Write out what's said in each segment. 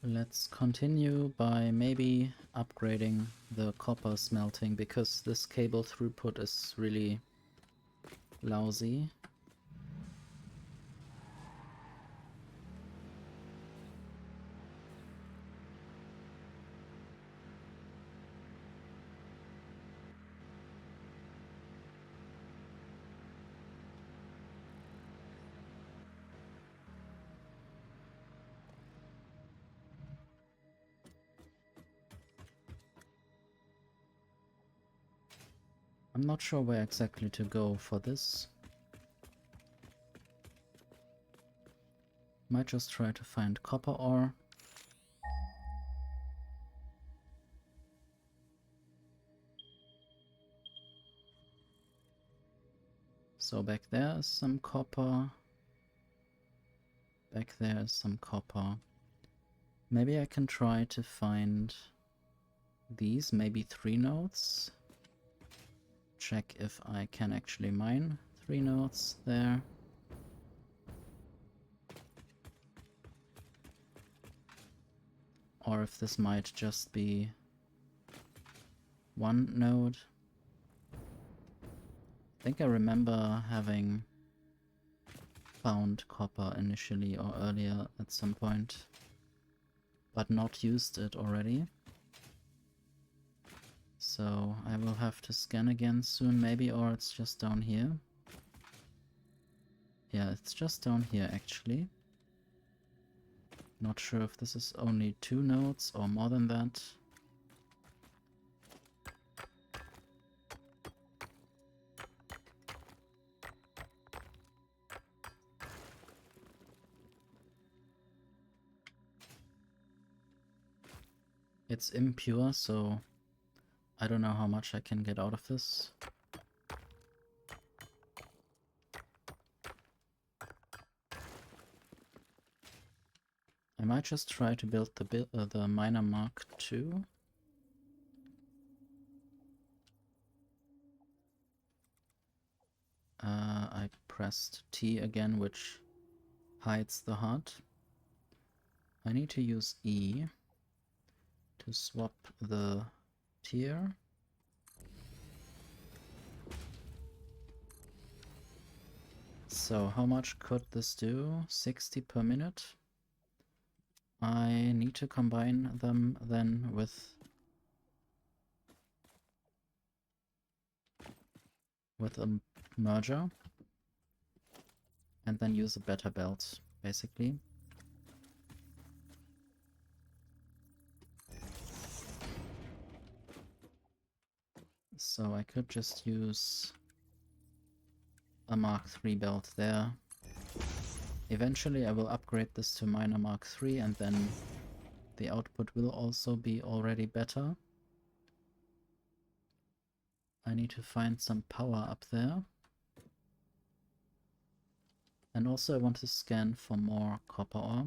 Let's continue by maybe upgrading the copper smelting, because this cable throughput is really lousy. I'm not sure where exactly to go for this. Might just try to find copper ore. So back there is some copper. Back there is some copper. Maybe I can try to find these, maybe 3 nodes. Check if I can actually mine 3 nodes there. Or if this might just be 1 node. I think I remember having found copper initially or earlier at some point, but not used it already. So I will have to scan again soon maybe, or it's just down here. Yeah, it's just down here actually. Not sure if this is only 2 nodes or more than that. It's impure, so I don't know how much I can get out of this. I might just try to build the miner Mark II. I pressed T again, which hides the HUD. I need to use E to swap the tier. So how much could this do? 60 per minute. I need to combine them then with a merger and then use a better belt, basically. So I could just use a Mark III belt there. Eventually I will upgrade this to Miner Mark III, and then the output will also be already better. I need to find some power up there. And also I want to scan for more copper ore.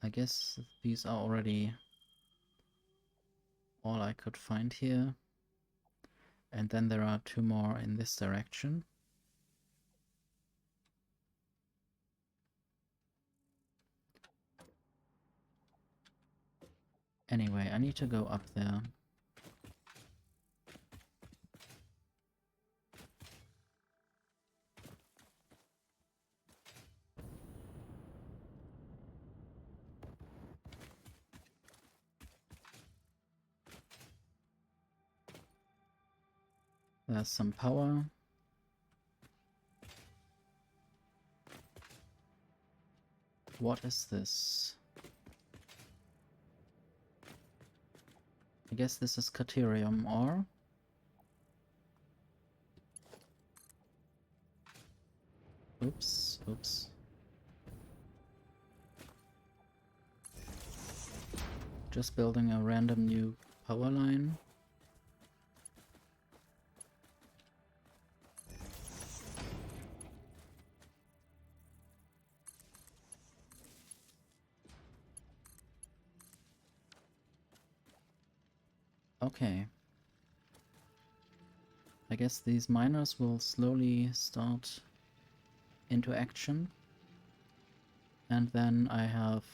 I guess these are already all I could find here. And then there are 2 more in this direction. Anyway, I need to go up there. There's some power. What is this? I guess this is Caterium ore. Oops, oops. Just building a random new power line. Okay. I guess these miners will slowly start into action. And then I have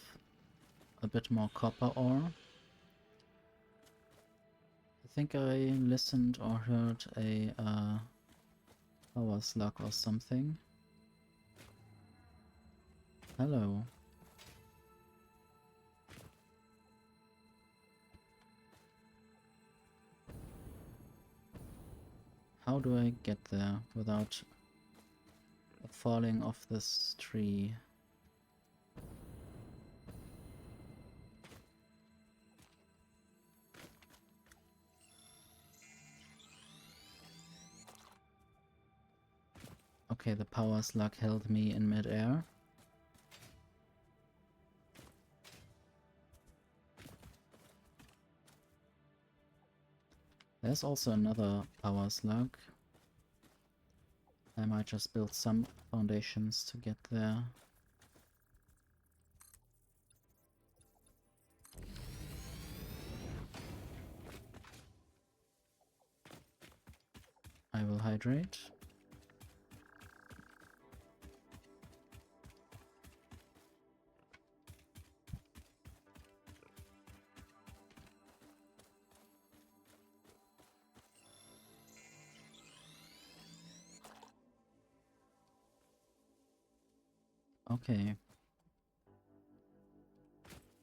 a bit more copper ore. I think I listened or heard a power slug or something. Hello. How do I get there without falling off this tree? Okay, the power slug held me in midair. There's also another power slug. I might just build some foundations to get there. I will hydrate. Okay.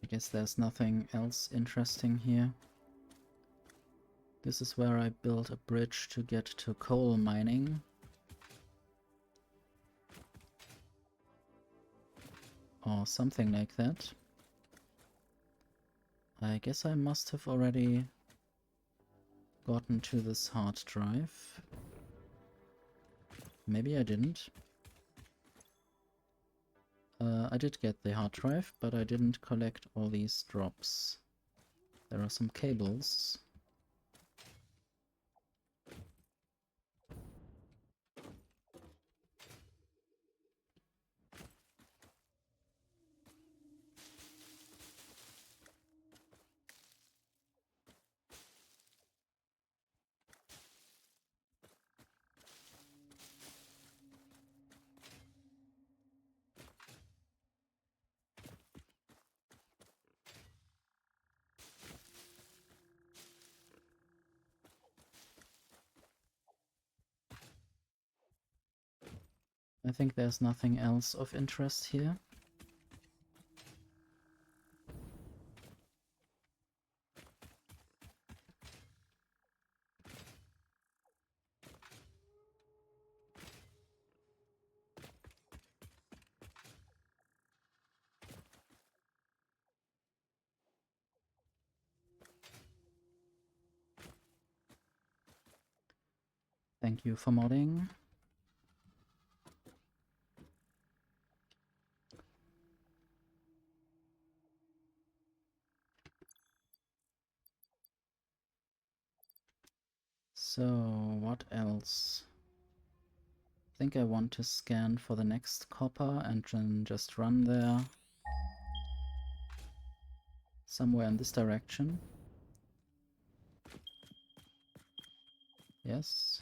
I guess there's nothing else interesting here. This is where I built a bridge to get to coal mining. Or something like that. I guess I must have already gotten to this hard drive. Maybe I didn't. I did get the hard drive, but I didn't collect all these drops. There are some cables. I think there's nothing else of interest here. Thank you for modding. So, what else? I think I want to scan for the next copper and then just run there. Somewhere in this direction. Yes.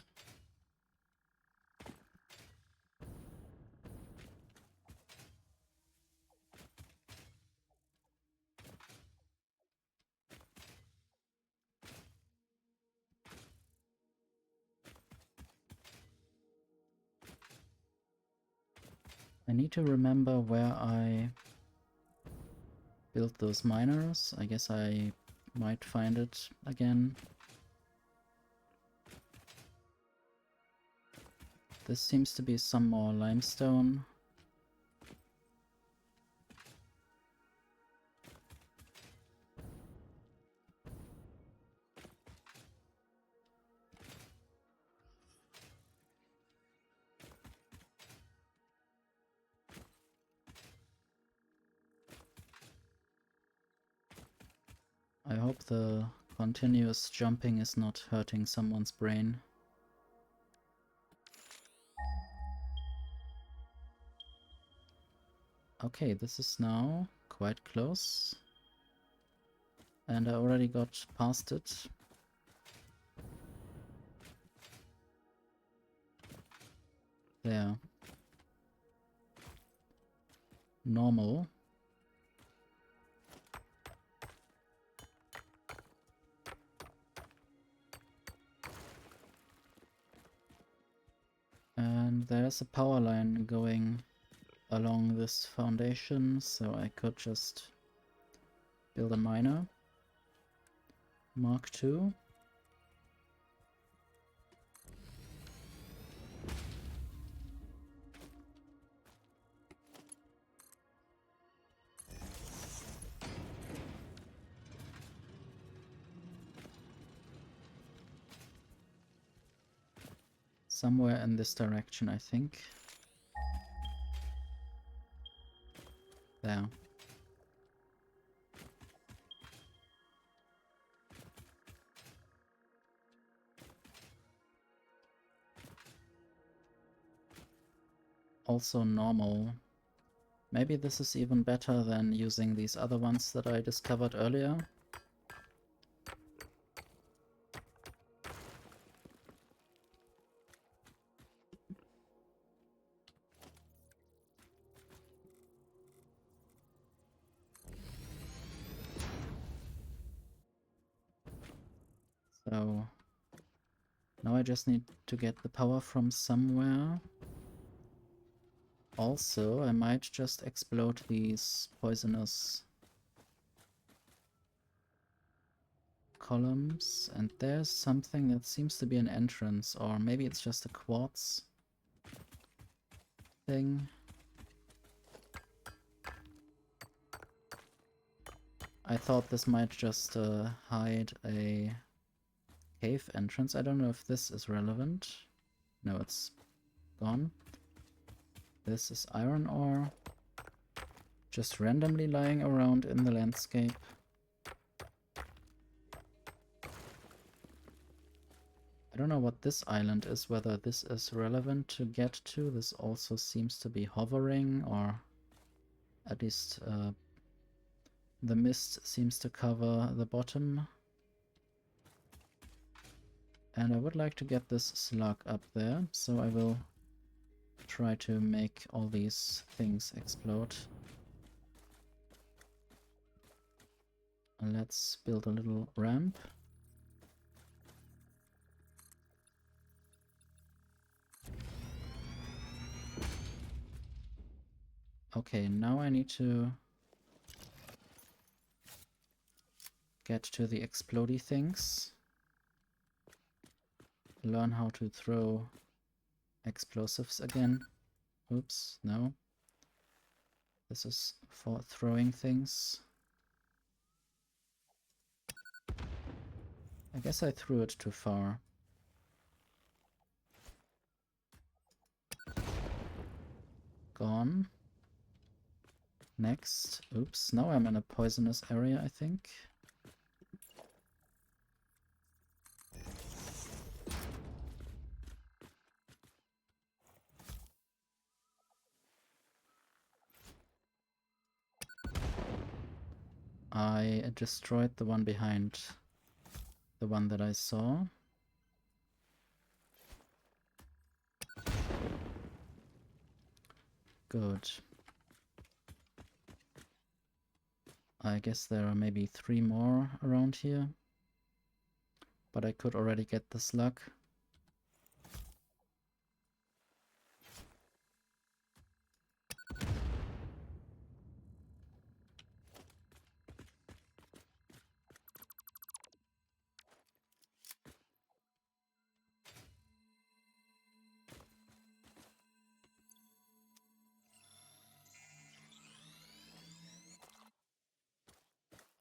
I need to remember where I built those miners. I guess I might find it again. This seems to be some more limestone. I hope the continuous jumping is not hurting someone's brain. Okay, this is now quite close. And I already got past it. There. normal. And there's a power line going along this foundation, so I could just build a miner. Mark II. Somewhere in this direction, I think. There. Also normal. Maybe this is even better than using these other ones that I discovered earlier. So now I just need to get the power from somewhere. Also, I might just explode these poisonous columns, and there's something that seems to be an entrance, or maybe it's just a quartz thing. I thought this might just hide a cave entrance. I don't know if this is relevant. No, it's gone. This is iron ore, just randomly lying around in the landscape. I don't know what this island is, whether this is relevant to get to. This also seems to be hovering, or at least the mist seems to cover the bottom. And I would like to get this slug up there, so I will try to make all these things explode. And let's build a little ramp. Okay, now I need to get to the explodey things. Learn how to throw explosives again. Oops, no. This is for throwing things. I guess I threw it too far. Gone. Next. Oops, now I'm in a poisonous area, I think. I destroyed the one behind the one that I saw. Good. I guess there are maybe 3 more around here. But I could already get the slug.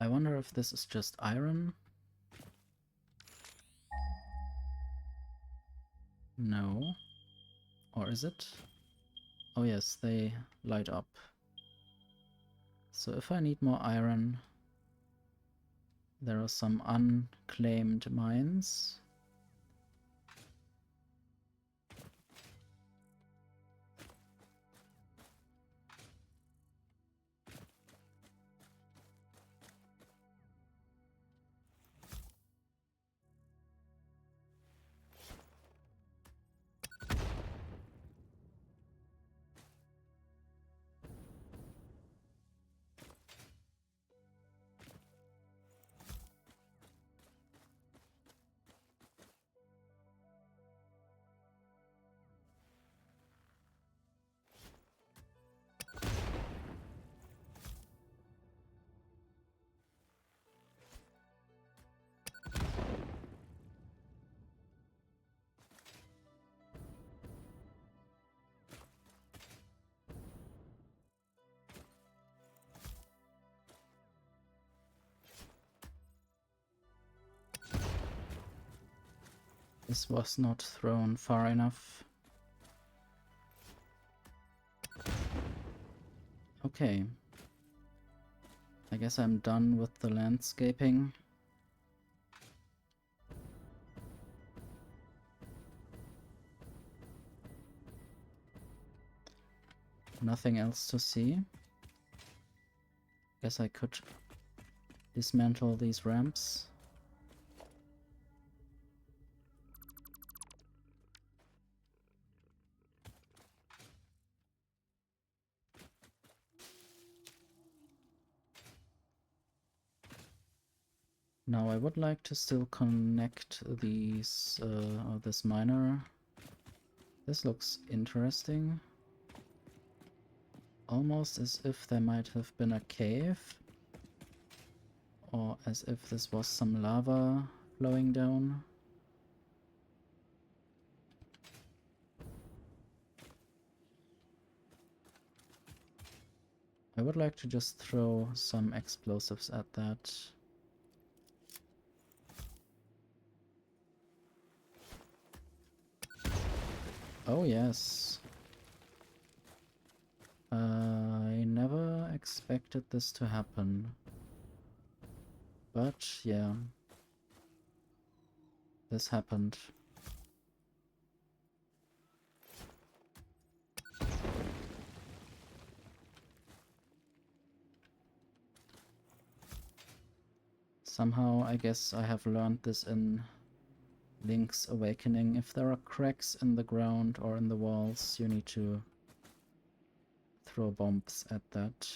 I wonder if this is just iron. No. Or is it? Oh yes, they light up. So if I need more iron, there are some unclaimed mines. This was not thrown far enough. Okay. I guess I'm done with the landscaping. Nothing else to see. Guess I could dismantle these ramps. Now I would like to still connect these, this miner. This looks interesting. Almost as if there might have been a cave. Or as if this was some lava flowing down. I would like to just throw some explosives at that. Oh yes. I never expected this to happen. But yeah. This happened. Somehow I guess I have learned this in Link's Awakening. If there are cracks in the ground or in the walls, you need to throw bombs at that.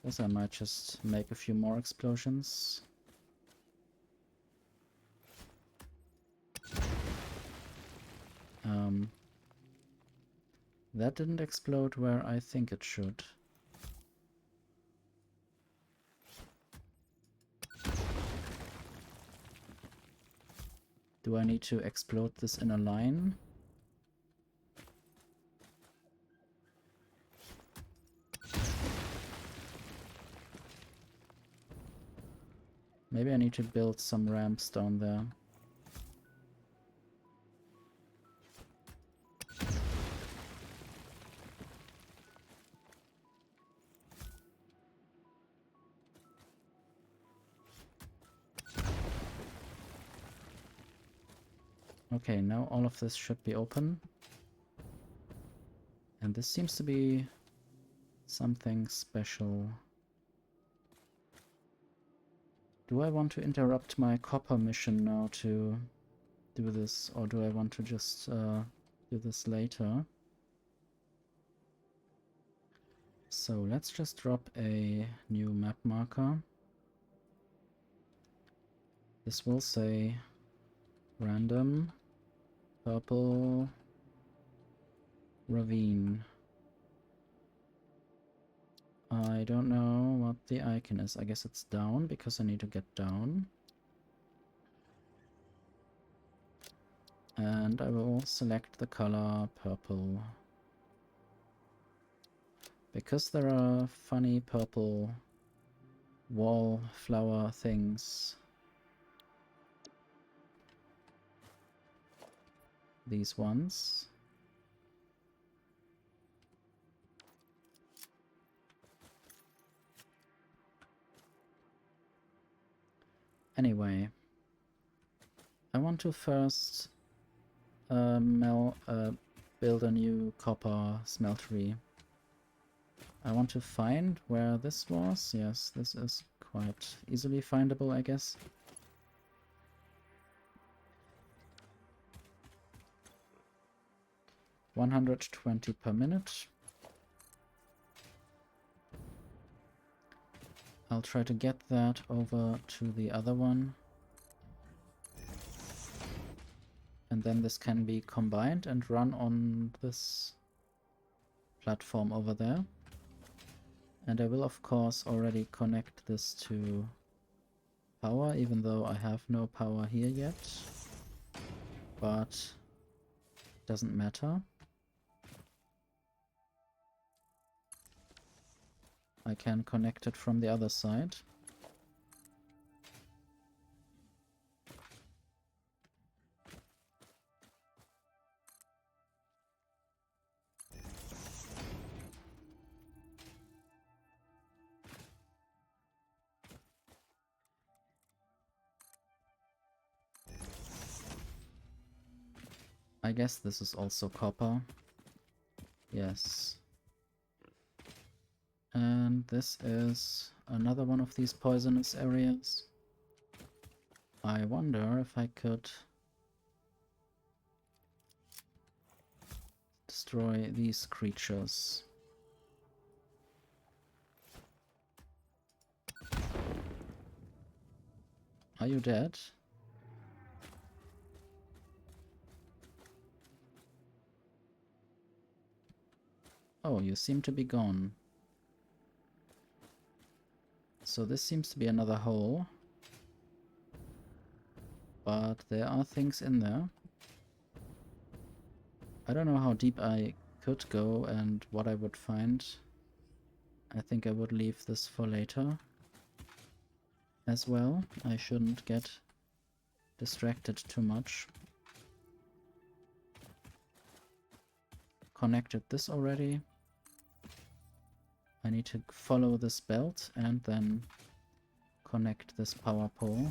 Guess I might just make a few more explosions. That didn't explode where I think it should. Do I need to explode this in a line? Maybe I need to build some ramps down there. Okay, now all of this should be open. And this seems to be something special. Do I want to interrupt my copper mission now to do this, or do I want to just do this later? So let's just drop a new map marker. This will say random purple ravine. I don't know what the icon is. I guess it's down because I need to get down. And I will select the color purple. Because there are funny purple wallflower things. These ones. Anyway, I want to first build a new copper smeltery. I want to find where this was. Yes, this is quite easily findable, I guess. $120 per minute. I'll try to get that over to the other one. And then this can be combined and run on this platform over there. And I will of course already connect this to power, even though I have no power here yet. But it doesn't matter. I can connect it from the other side. I guess this is also copper. Yes. And this is another one of these poisonous areas. I wonder if I could destroy these creatures. Are you dead? Oh, you seem to be gone. So this seems to be another hole. But there are things in there. I don't know how deep I could go and what I would find. I think I would leave this for later as well. I shouldn't get distracted too much. Connected this already. I need to follow this belt and then connect this power pole.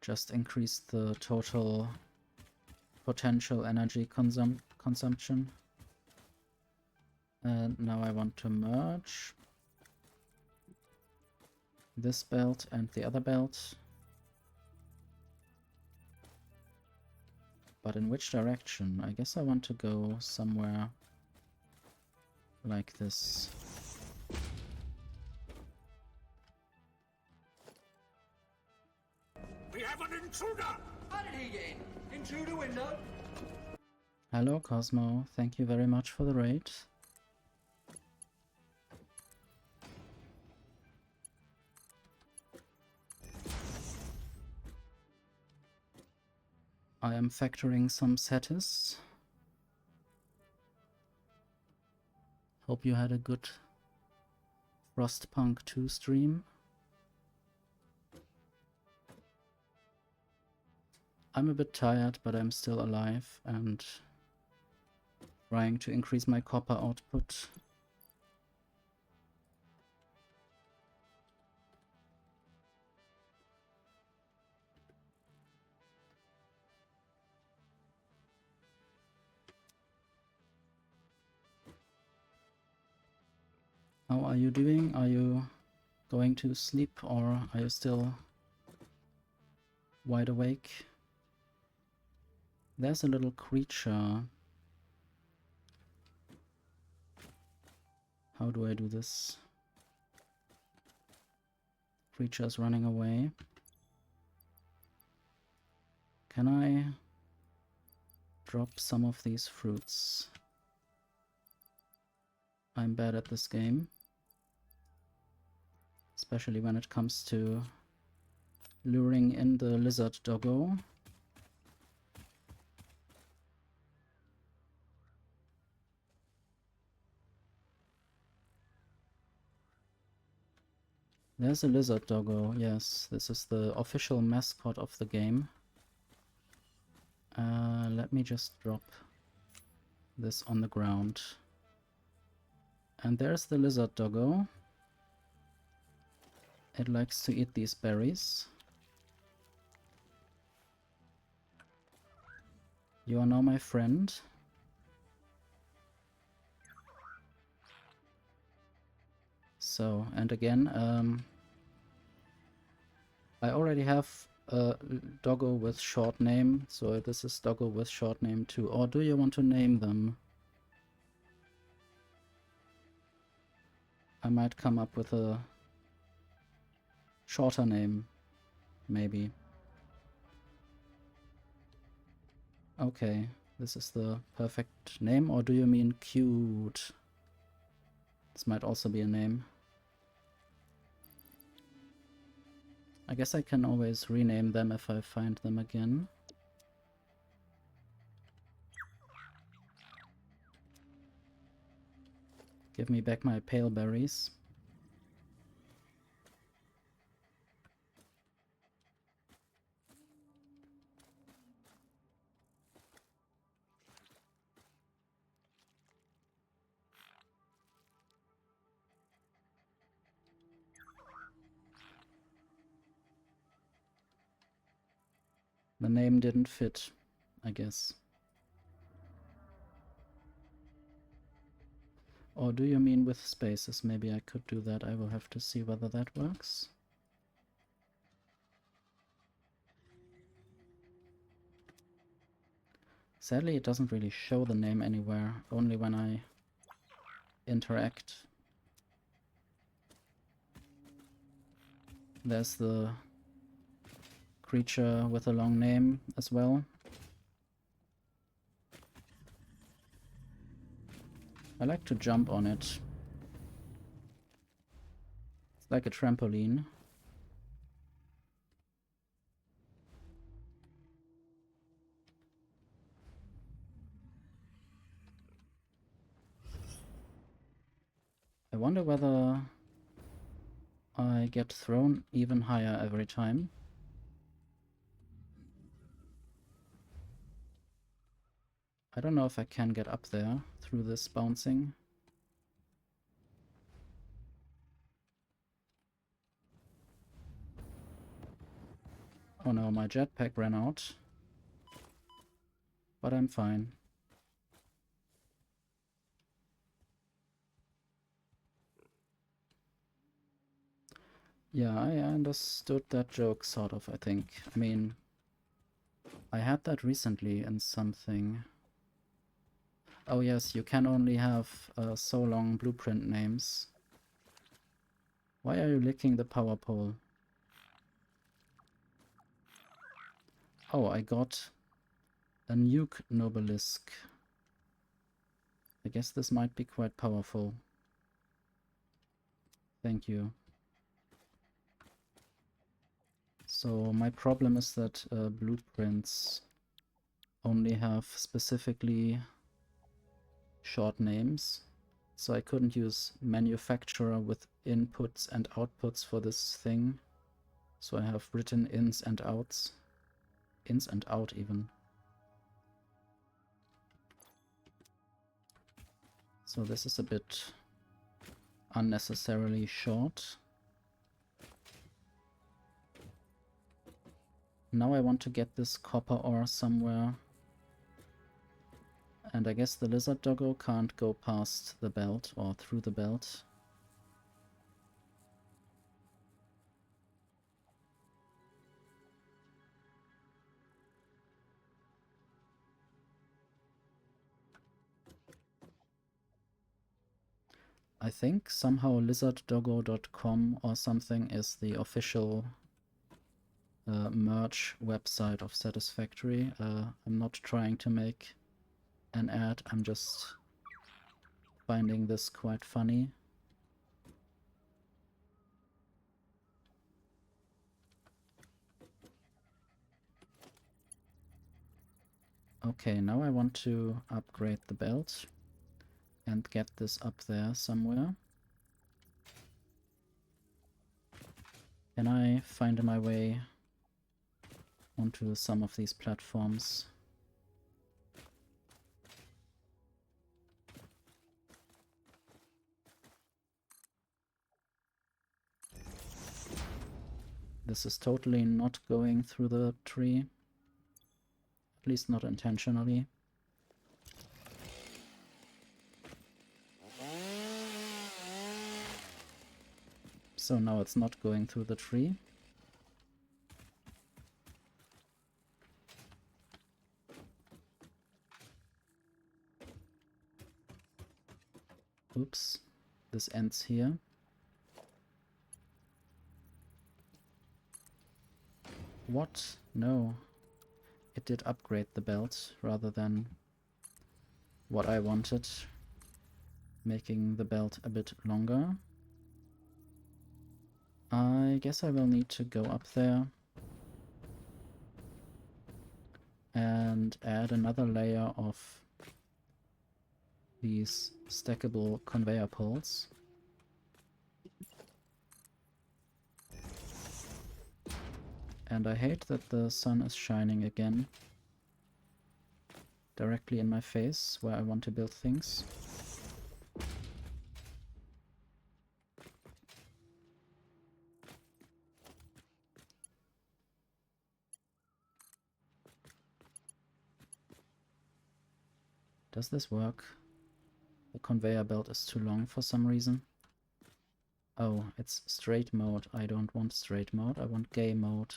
Just increase the total potential energy consumption. And now I want to merge this belt and the other belt. But in which direction? I guess I want to go somewhere like this. We have an intruder! How did he get in? In through the window? Hello, Cosmo. Thank you very much for the raid. I am factoring some Satis. Hope you had a good Frostpunk 2 stream. I'm a bit tired, but I'm still alive and trying to increase my copper output. How are you doing? Are you going to sleep or are you still wide awake? There's a little creature. How do I do this? Creature's running away. Can I drop some of these fruits? I'm bad at this game. Especially when it comes to luring in the lizard doggo. There's a lizard doggo, yes. This is the official mascot of the game. Let me just drop this on the ground. And there's the lizard doggo. It likes to eat these berries. You are now my friend. So, and again, I already have a doggo with short name, so this is doggo with short name too. Or do you want to name them? I might come up with a shorter name, maybe. Okay, this is the perfect name, or do you mean cute? This might also be a name. I guess I can always rename them if I find them again. Give me back my pale berries. The name didn't fit, I guess. Or do you mean with spaces? Maybe I could do that. I will have to see whether that works. Sadly, it doesn't really show the name anywhere, only when I interact. There's the creature with a long name as well. I like to jump on it. It's like a trampoline. I wonder whether I get thrown even higher every time. I don't know if I can get up there through this bouncing. Oh no, my jetpack ran out. But I'm fine. Yeah, I understood that joke, sort of, I think. I mean, I had that recently in something. Oh yes, you can only have so long blueprint names. Why are you licking the power pole? Oh, I got a nuke nobelisk. I guess this might be quite powerful. Thank you. So my problem is that blueprints only have specifically short names. So I couldn't use manufacturer with inputs and outputs for this thing. So I have written ins and outs. Ins and out even. So this is a bit unnecessarily short. Now I want to get this copper ore somewhere. And I guess the lizard doggo can't go past the belt or through the belt. I think somehow lizarddoggo.com or something is the official merch website of Satisfactory. I'm not trying to make an ad, I'm just finding this quite funny. Okay, now I want to upgrade the belt and get this up there somewhere. Can I find my way onto some of these platforms? This is totally not going through the tree. At least not intentionally. So now it's not going through the tree. Oops, this ends here. What? No. It did upgrade the belt rather than what I wanted, making the belt a bit longer. I guess I will need to go up there and add another layer of these stackable conveyor poles. And I hate that the sun is shining again directly in my face where I want to build things. Does this work? The conveyor belt is too long for some reason. Oh, it's straight mode. I don't want straight mode, I want gay mode.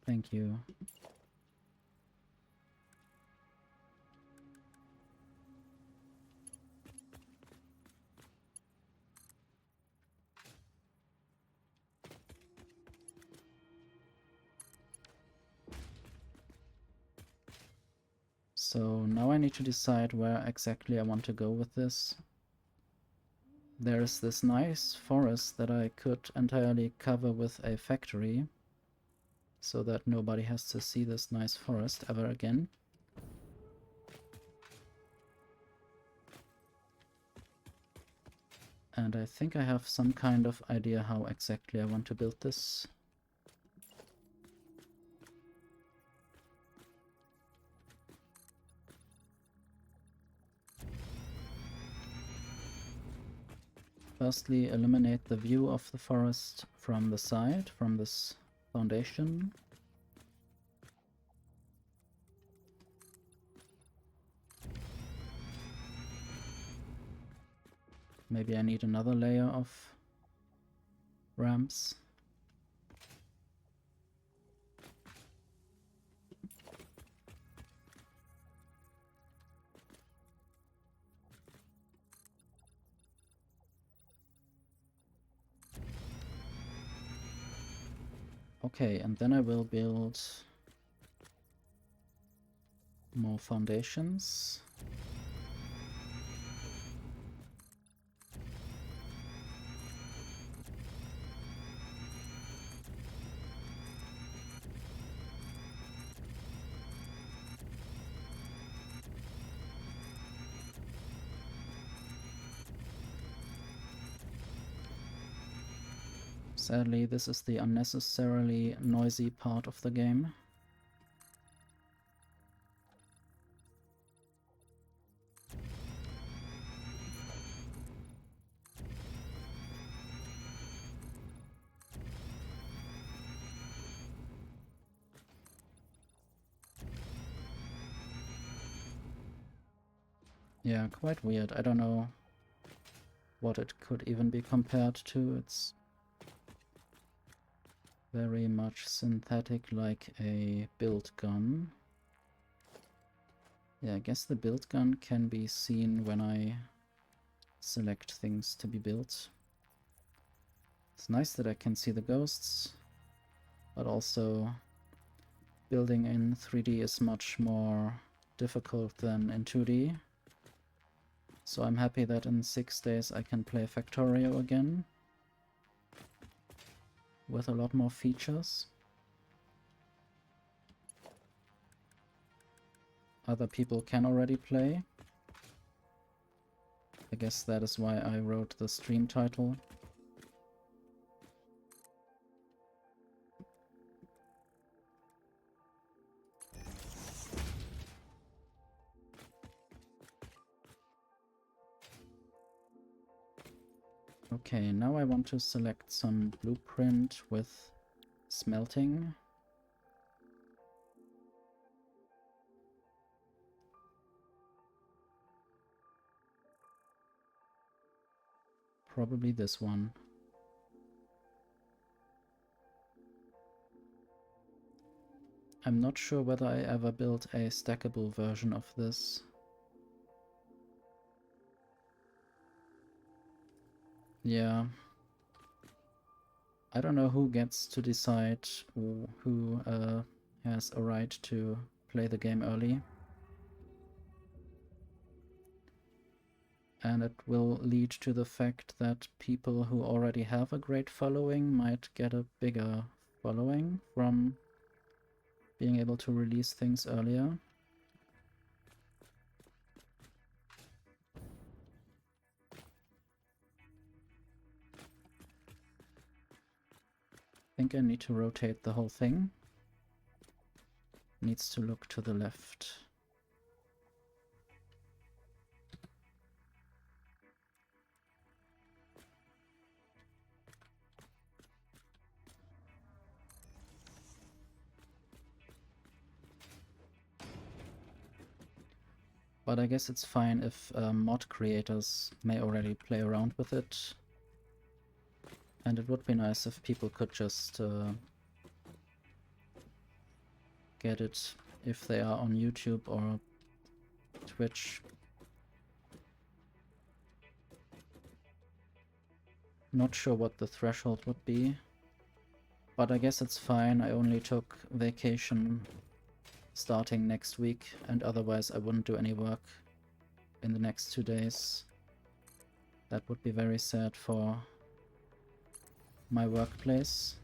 Thank you. So now I need to decide where exactly I want to go with this. There's this nice forest that I could entirely cover with a factory, so that nobody has to see this nice forest ever again. And I think I have some kind of idea how exactly I want to build this. Firstly, eliminate the view of the forest from the side, from this foundation. Maybe I need another layer of ramps. Okay, and then I will build more foundations. Sadly, this is the unnecessarily noisy part of the game. Yeah, quite weird. I don't know what it could even be compared to. It's very much synthetic, like a build gun. Yeah, I guess the build gun can be seen when I select things to be built. It's nice that I can see the ghosts, but also building in 3D is much more difficult than in 2D. So I'm happy that in 6 days I can play Factorio again with a lot more features. Other people can already play. I guess that is why I wrote the stream title. Okay, now I want to select some blueprint with smelting. Probably this one. I'm not sure whether I ever built a stackable version of this. Yeah. I don't know who gets to decide who has a right to play the game early. And it will lead to the fact that people who already have a great following might get a bigger following from being able to release things earlier. I think I need to rotate the whole thing. Needs to look to the left. But I guess it's fine if mod creators may already play around with it. And it would be nice if people could just get it if they are on YouTube or Twitch. Not sure what the threshold would be, but I guess it's fine. I only took vacation starting next week, and otherwise I wouldn't do any work in the next 2 days. That would be very sad for my workplace.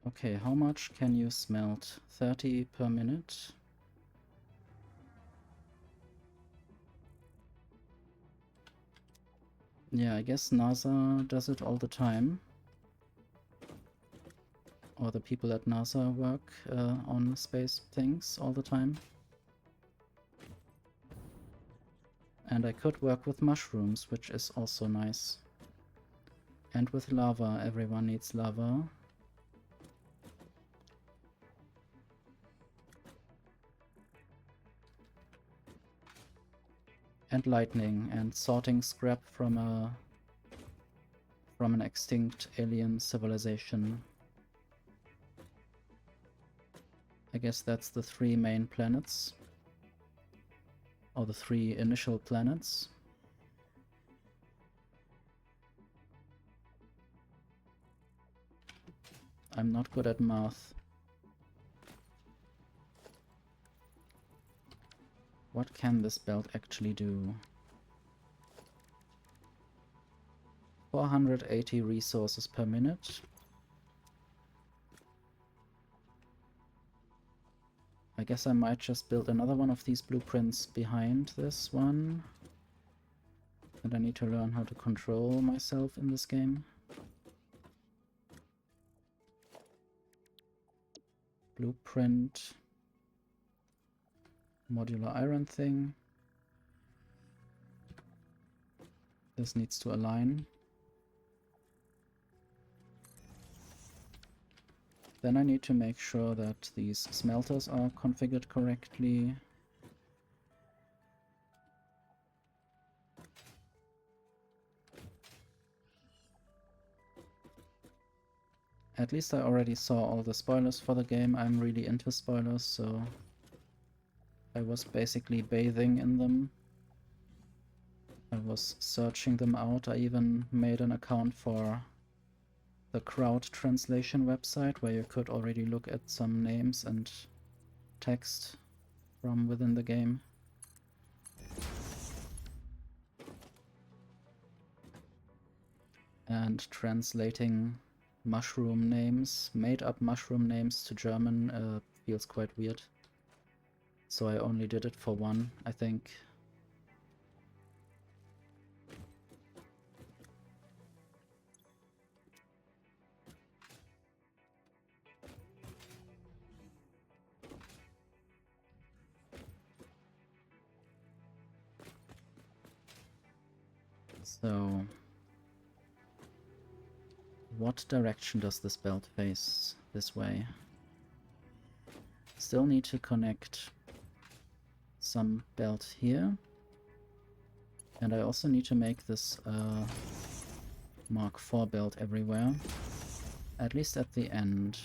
Okay, how much can you smelt? 30 per minute? Yeah, I guess NASA does it all the time. Or the people at NASA work on space things all the time. And I could work with mushrooms, which is also nice. And with lava, everyone needs lava. And lightning, and sorting scrap from an extinct alien civilization. I guess that's the 3 main planets. Or the 3 initial planets. I'm not good at math. What can this belt actually do? 480 resources per minute. I guess I might just build another one of these blueprints behind this one. And I need to learn how to control myself in this game. Blueprint. Modular iron thing. This needs to align. Then I need to make sure that these smelters are configured correctly. At least I already saw all the spoilers for the game. I'm really into spoilers, so I was basically bathing in them. I was searching them out. I even made an account for the crowd translation website where you could already look at some names and text from within the game. And translating mushroom names, made up mushroom names to German feels quite weird. So I only did it for one, I think. So, what direction does this belt face? This way. Still need to connect some belt here. And I also need to make this Mark IV belt everywhere. At least at the end.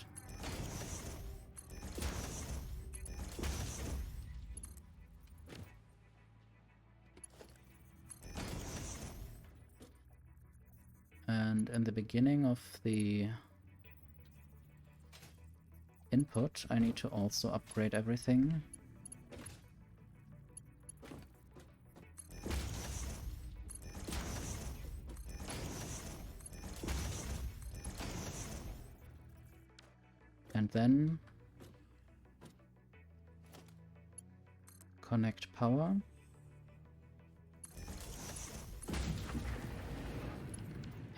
And in the beginning of the input, I need to also upgrade everything. And then connect power.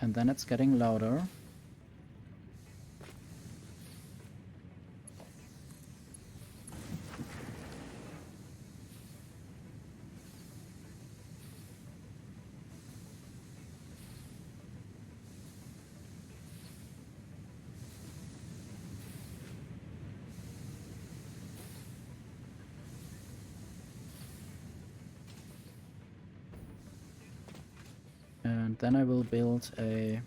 And then it's getting louder. And then I will build a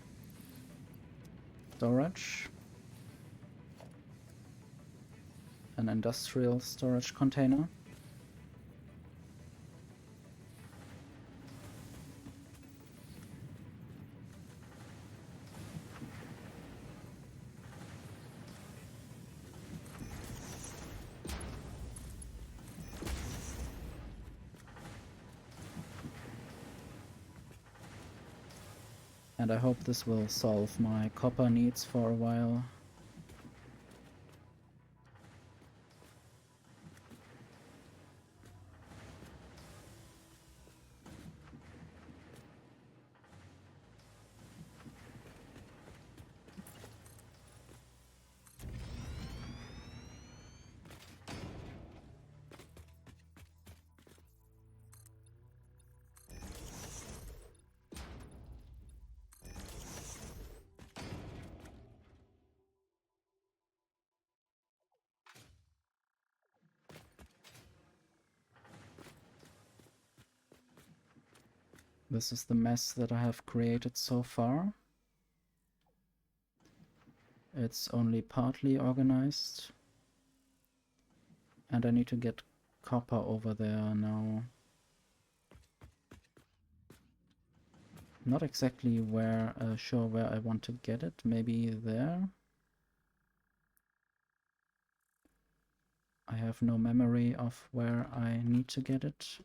storage, an industrial storage container. And I hope this will solve my copper needs for a while. This is the mess that I have created so far. It's only partly organized. And I need to get copper over there now. Not exactly sure where I want to get it. Maybe there? I have no memory of where I need to get it.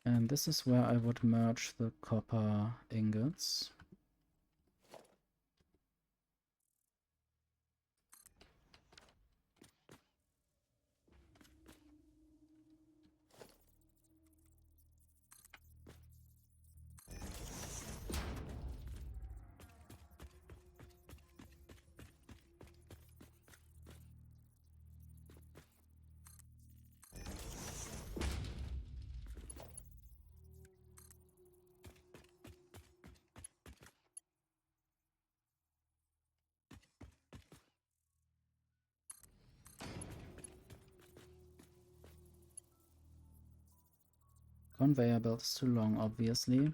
And this is where I would merge the copper ingots. Conveyor belt is too long, obviously.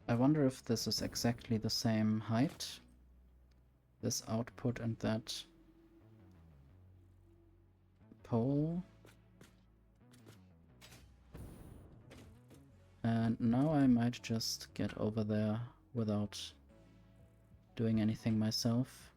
I wonder if this is exactly the same height, this output and that pole. And now I might just get over there without doing anything myself.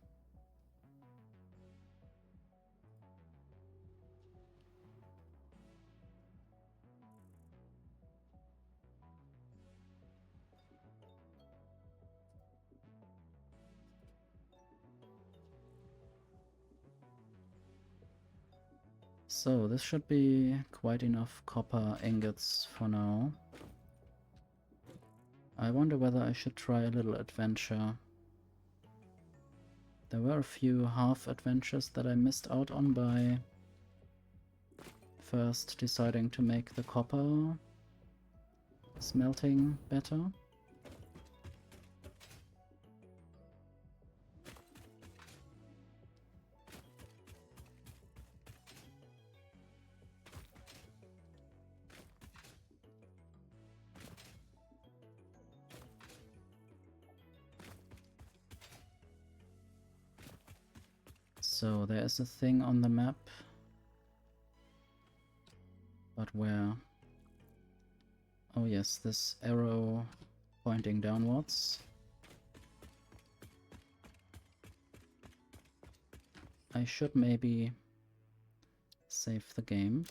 So this should be quite enough copper ingots for now. I wonder whether I should try a little adventure. There were a few half adventures that I missed out on by first deciding to make the copper smelting better. So there is a thing on the map, but where? Oh yes, this arrow pointing downwards. I should maybe save the game.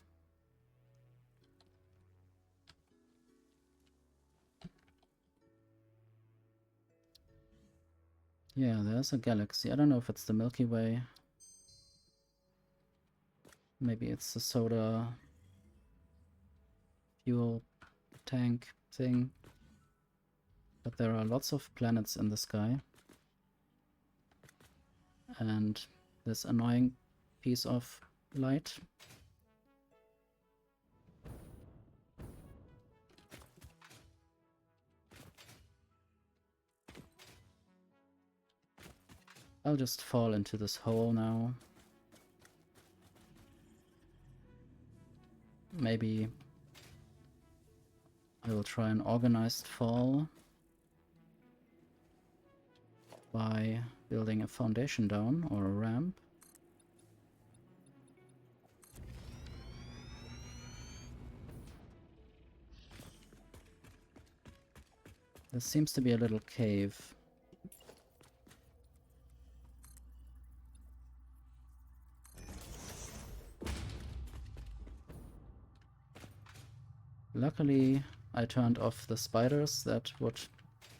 Yeah, there's a galaxy. I don't know if it's the Milky Way. Maybe it's the soda fuel tank thing. But there are lots of planets in the sky. And this annoying piece of light. I'll just fall into this hole now. Maybe I will try an organized fall by building a foundation down or a ramp. This seems to be a little cave. Luckily, I turned off the spiders that would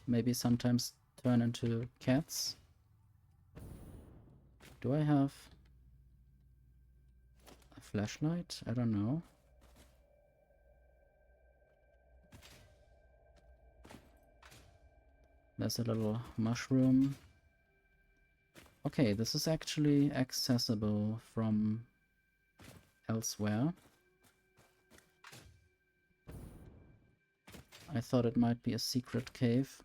maybe sometimes turn into cats. Do I have a flashlight? I don't know. There's a little mushroom. Okay, this is actually accessible from elsewhere. I thought it might be a secret cave.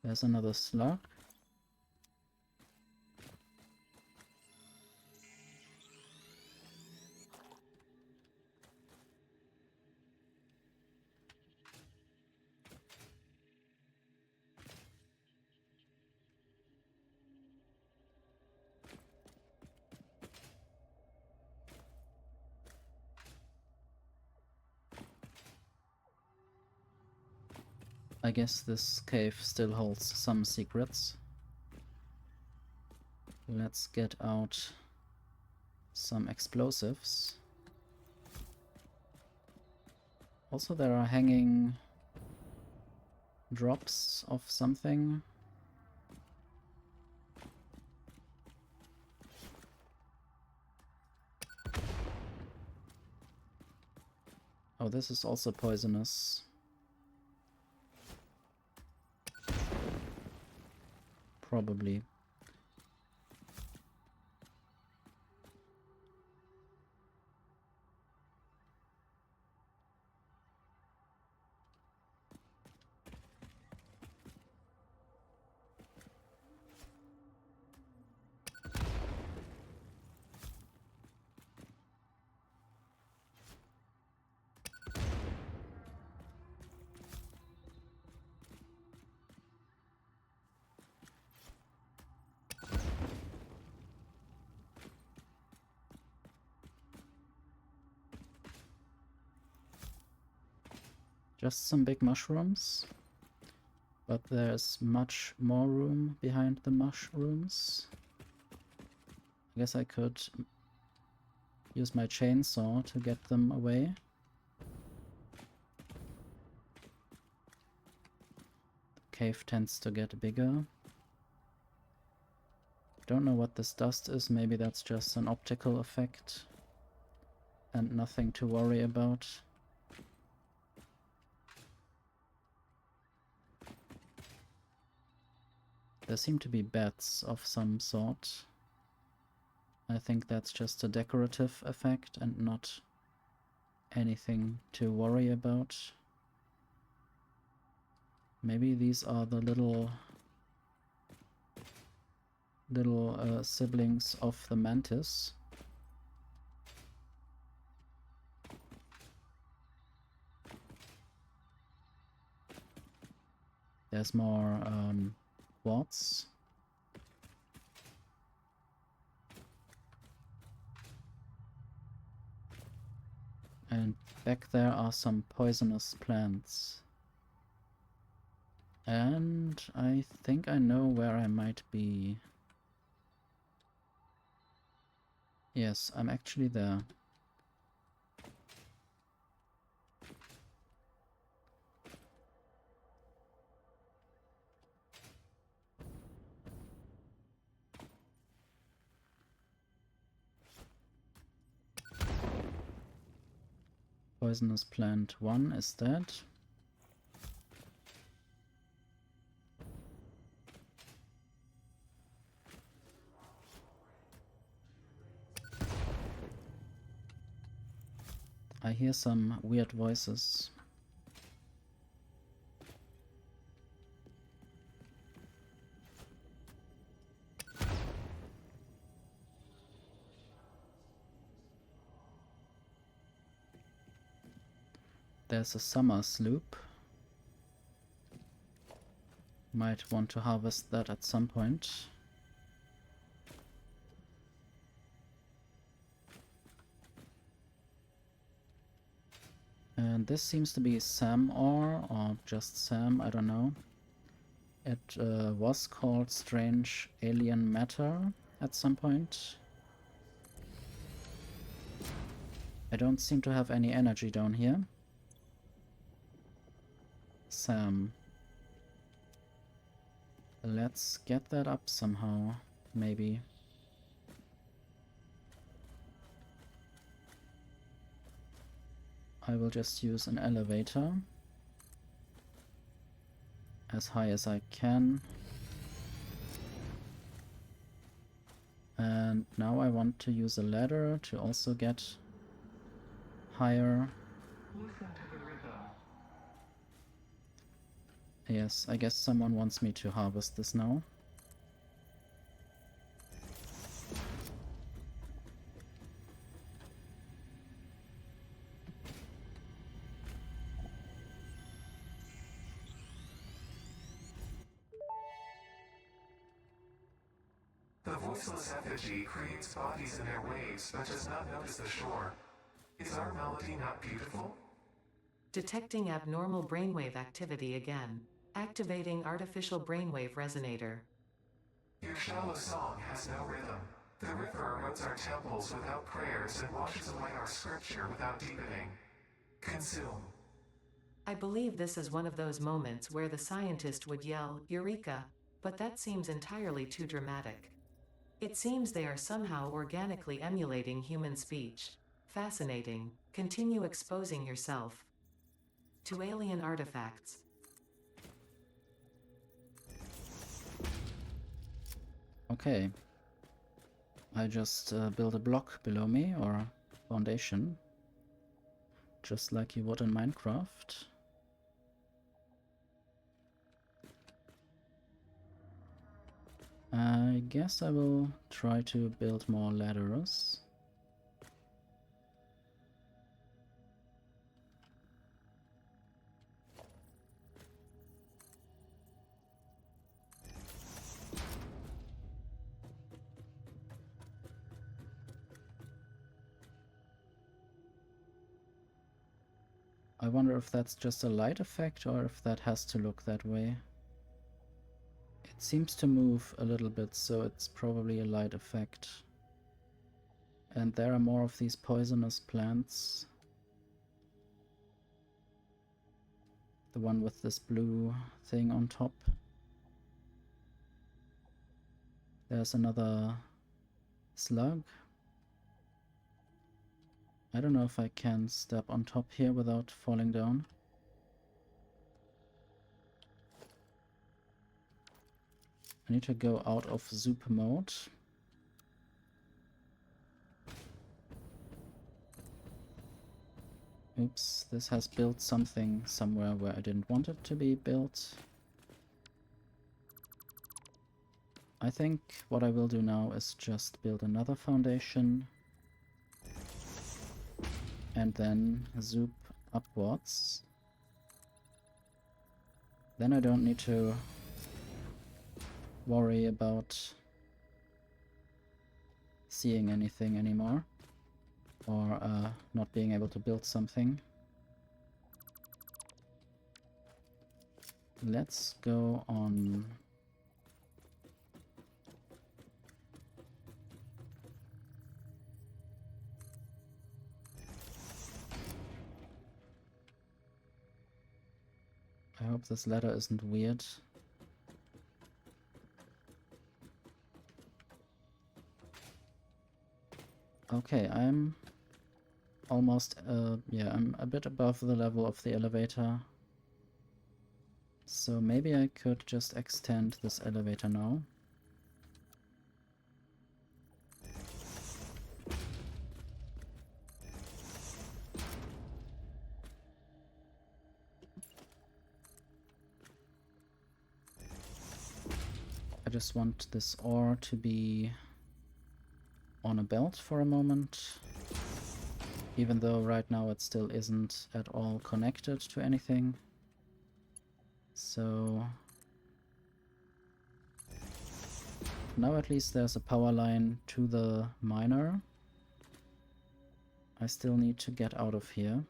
There's another slug. I guess this cave still holds some secrets. Let's get out some explosives. Also, there are hanging drops of something. Oh, this is also poisonous. Probably. Just some big mushrooms. But there's much more room behind the mushrooms. I guess I could use my chainsaw to get them away. The cave tends to get bigger. Don't know what this dust is, maybe that's just an optical effect and nothing to worry about. There seem to be bats of some sort. I think that's just a decorative effect and not anything to worry about. Maybe these are the little siblings of the mantis. There's more quartz. And back there are some poisonous plants. And I think I know where I might be. Yes, I'm actually there. Poisonous plant 1 is dead. I hear some weird voices. There's a summer sloop. Might want to harvest that at some point. And this seems to be Sam ore, or just Sam, I don't know. It was called strange alien matter at some point. I don't seem to have any energy down here. Sam. Let's get that up somehow, maybe. I will just use an elevator as high as I can. And now I want to use a ladder to also get higher. Listen to the rhythm. Yes, I guess someone wants me to harvest this now. The voiceless effigy creates bodies in their waves, but does not notice the shore. Is our melody not beautiful? Detecting abnormal brainwave activity again. Activating artificial brainwave resonator. Your shallow song has no rhythm. The river erodes our temples without prayers and washes away our scripture without deepening. Consume. I believe this is one of those moments where the scientist would yell, "Eureka!" But that seems entirely too dramatic. It seems they are somehow organically emulating human speech. Fascinating. Continue exposing yourself to alien artifacts. Okay. I just build a block below me, or foundation. Just like you would in Minecraft. I guess I will try to build more ladders. I wonder if that's just a light effect or if that has to look that way. It seems to move a little bit, so it's probably a light effect. And there are more of these poisonous plants. The one with this blue thing on top. There's another slug. I don't know if I can step on top here without falling down. I need to go out of zoop mode. Oops, this has built something somewhere where I didn't want it to be built. I think what I will do now is just build another foundation and then zoop upwards. Then I don't need to worry about seeing anything anymore, or not being able to build something. Let's go on. I hope this ladder isn't weird. Okay, I'm almost, yeah, I'm a bit above the level of the elevator. So maybe I could just extend this elevator now. I just want this ore to be on a belt for a moment, even though right now it still isn't at all connected to anything. So now at least there's a power line to the miner. I still need to get out of here.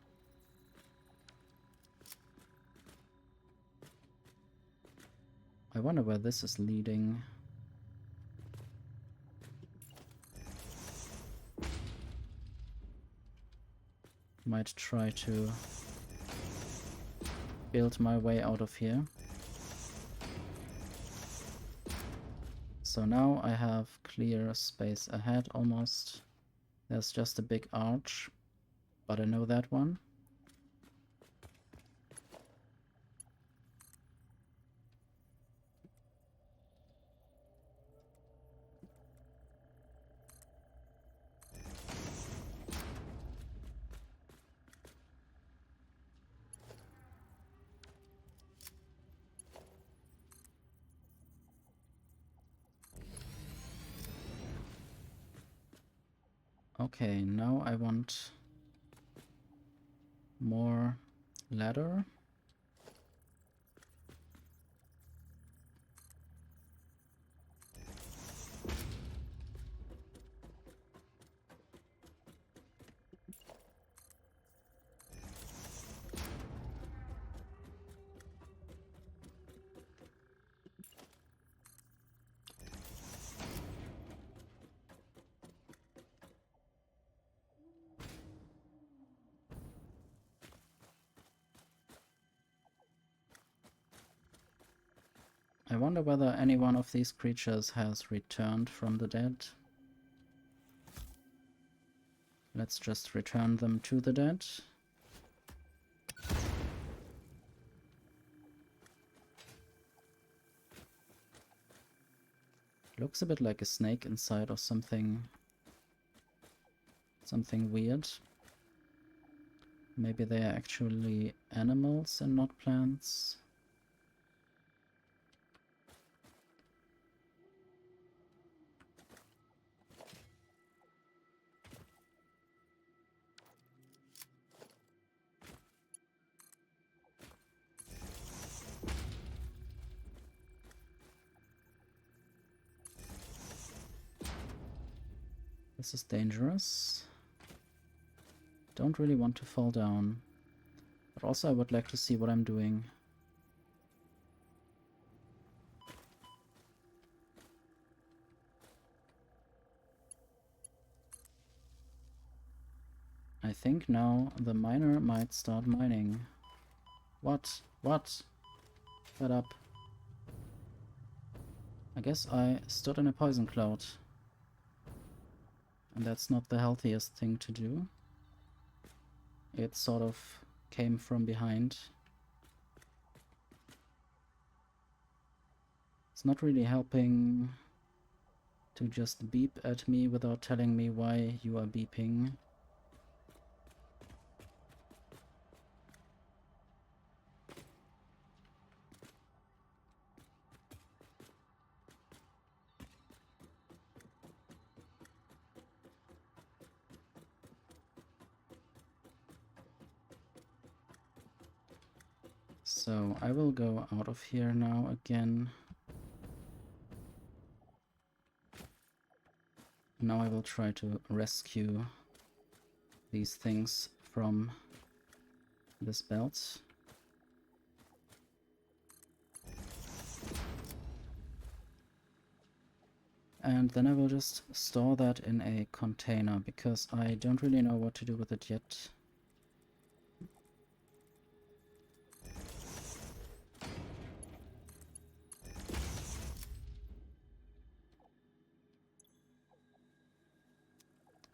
I wonder where this is leading. Might try to build my way out of here. So now I have clear space ahead almost. There's just a big arch, but I know that one. Okay, now I want more ladder. I wonder whether any one of these creatures has returned from the dead. Let's just return them to the dead. Looks a bit like a snake inside or something. Something weird. Maybe they are actually animals and not plants. This is dangerous. Don't really want to fall down. But also I would like to see what I'm doing. I think now the miner might start mining. What? What? Shut up. I guess I stood in a poison cloud. And that's not the healthiest thing to do. It sort of came from behind. It's not really helping to just beep at me without telling me why you are beeping. So I will go out of here now again. Now I will try to rescue these things from this belt. And then I will just store that in a container, because I don't really know what to do with it yet.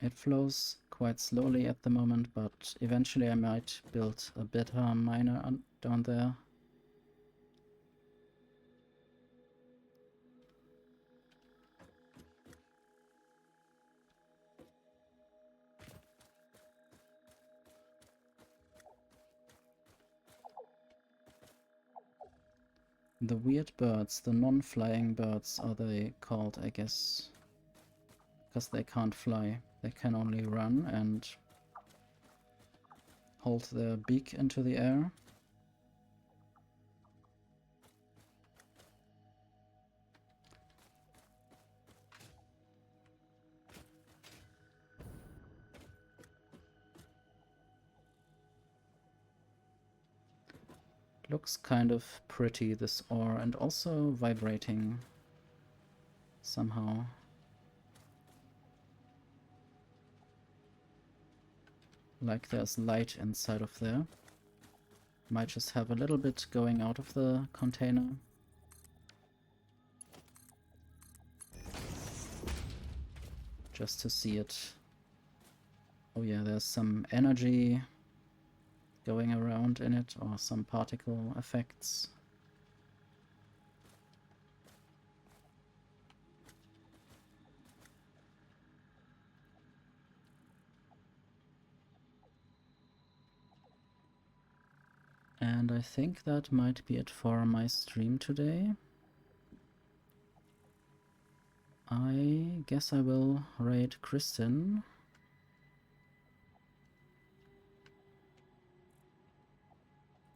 It flows quite slowly at the moment, but eventually I might build a better miner down there. The weird birds, the non-flying birds are they called, I guess. Because they can't fly. They can only run and hold their beak into the air. Looks kind of pretty, this ore, and also vibrating somehow. Like there's light inside of there. Might just have a little bit going out of the container. Just to see it. Oh yeah, there's some energy going around in it, or some particle effects. And I think that might be it for my stream today. I guess I will raid Kristen